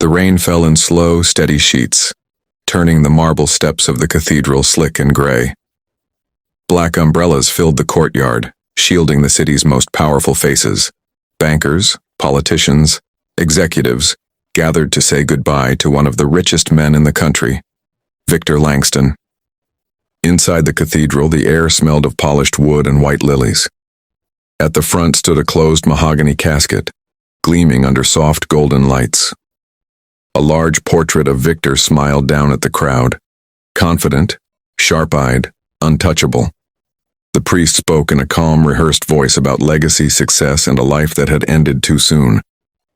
The rain fell in slow, steady sheets, turning the marble steps of the cathedral slick and gray. Black umbrellas filled the courtyard, shielding the city's most powerful faces. Bankers, politicians, executives gathered to say goodbye to one of the richest men in the country, Victor Langston. Inside the cathedral, the air smelled of polished wood and white lilies. At the front stood a closed mahogany casket, gleaming under soft golden lights. A large portrait of Victor smiled down at the crowd, confident, sharp-eyed, untouchable. The priest spoke in a calm, rehearsed voice about legacy, success, and a life that had ended too soon.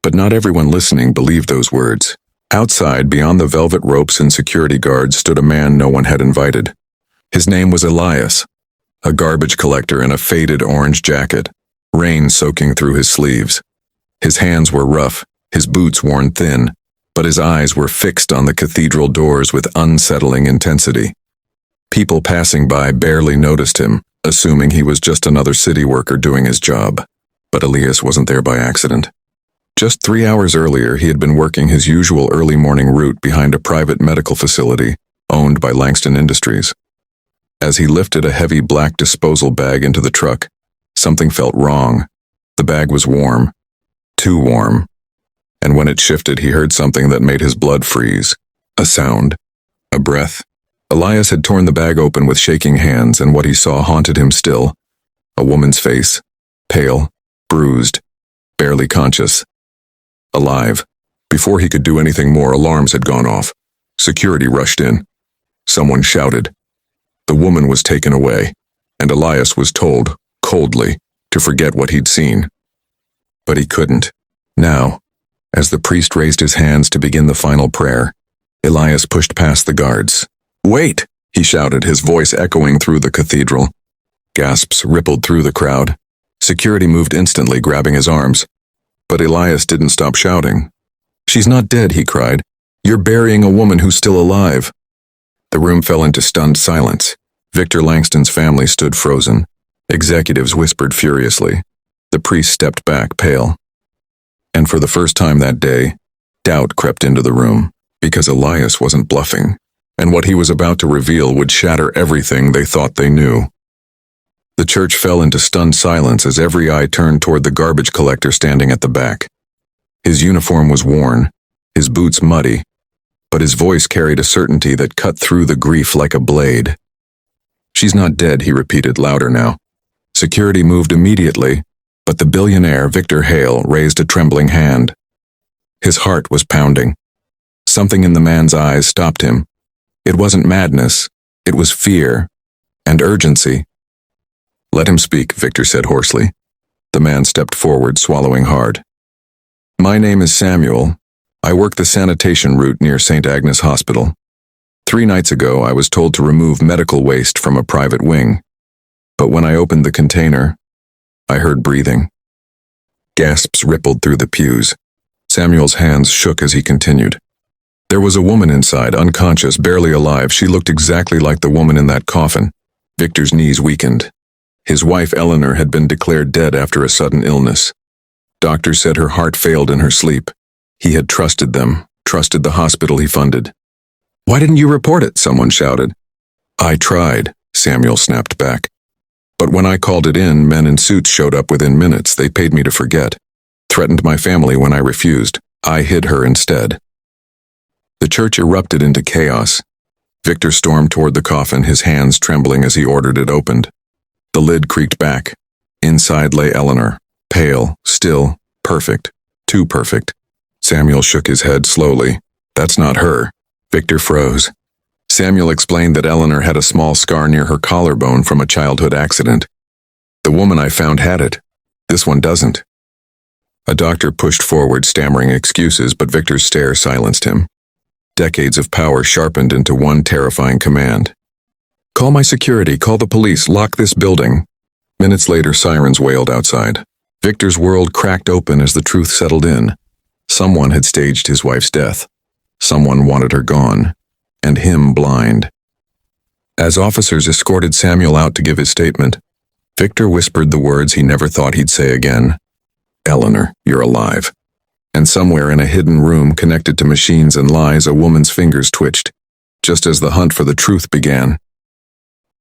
But not everyone listening believed those words. Outside, beyond the velvet ropes and security guards, stood a man no one had invited. His name was Elias, a garbage collector in a faded orange jacket, rain soaking through his sleeves. His hands were rough, his boots worn thin, but his eyes were fixed on the cathedral doors with unsettling intensity. People passing by barely noticed him, assuming he was just another city worker doing his job. But Elias wasn't there by accident. Just 3 hours earlier, he had been working his usual early morning route behind a private medical facility owned by Langston Industries. As he lifted a heavy black disposal bag into the truck, something felt wrong. The bag was warm, too warm. And when it shifted, he heard something that made his blood freeze. A sound, a breath. Elias had torn the bag open with shaking hands, and what he saw haunted him still. A woman's face, pale, bruised, barely conscious. Alive. Before he could do anything more, alarms had gone off. Security rushed in. Someone shouted. The woman was taken away, and Elias was told, coldly, to forget what he'd seen. But he couldn't. Now, as the priest raised his hands to begin the final prayer, Elias pushed past the guards. "Wait!" he shouted, his voice echoing through the cathedral. Gasps rippled through the crowd. Security moved instantly, grabbing his arms. But Elias didn't stop shouting. "She's not dead," he cried. "You're burying a woman who's still alive." The room fell into stunned silence. Victor Langston's family stood frozen. Executives whispered furiously. The priest stepped back, pale. And for the first time that day, doubt crept into the room, because Elias wasn't bluffing, and what he was about to reveal would shatter everything they thought they knew. The church fell into stunned silence as every eye turned toward the garbage collector standing at the back. His uniform was worn, his boots muddy, but his voice carried a certainty that cut through the grief like a blade. "She's not dead," he repeated, louder now. Security moved immediately, but the billionaire, Victor Hale, raised a trembling hand. His heart was pounding. Something in the man's eyes stopped him. It wasn't madness, it was fear and urgency. "Let him speak," Victor said hoarsely. The man stepped forward, swallowing hard. "My name is Samuel. I work the sanitation route near St. Agnes Hospital. 3 nights ago, I was told to remove medical waste from a private wing. But when I opened the container, I heard breathing." Gasps rippled through the pews. Samuel's hands shook as he continued. "There was a woman inside, unconscious, barely alive. She looked exactly like the woman in that coffin." Victor's knees weakened. His wife, Eleanor, had been declared dead after a sudden illness. Doctors said her heart failed in her sleep. He had trusted them, trusted the hospital he funded. "Why didn't you report it?" someone shouted. "I tried," Samuel snapped back. "But when I called it in, men in suits showed up within minutes. They paid me to forget. Threatened my family when I refused. I hid her instead." The church erupted into chaos. Victor stormed toward the coffin, his hands trembling as he ordered it opened. The lid creaked back. Inside lay Eleanor, pale, still, perfect, too perfect. Samuel shook his head slowly. "That's not her." Victor froze. Samuel explained that Eleanor had a small scar near her collarbone from a childhood accident. "The woman I found had it. This one doesn't." A doctor pushed forward, stammering excuses, but Victor's stare silenced him. Decades of power sharpened into one terrifying command. "Call my security, call the police, lock this building." Minutes later, sirens wailed outside. Victor's world cracked open as the truth settled in. Someone had staged his wife's death. Someone wanted her gone, and him blind. As officers escorted Samuel out to give his statement, Victor whispered the words he never thought he'd say again. "Eleanor, you're alive." And somewhere in a hidden room connected to machines and lies, a woman's fingers twitched, just as the hunt for the truth began.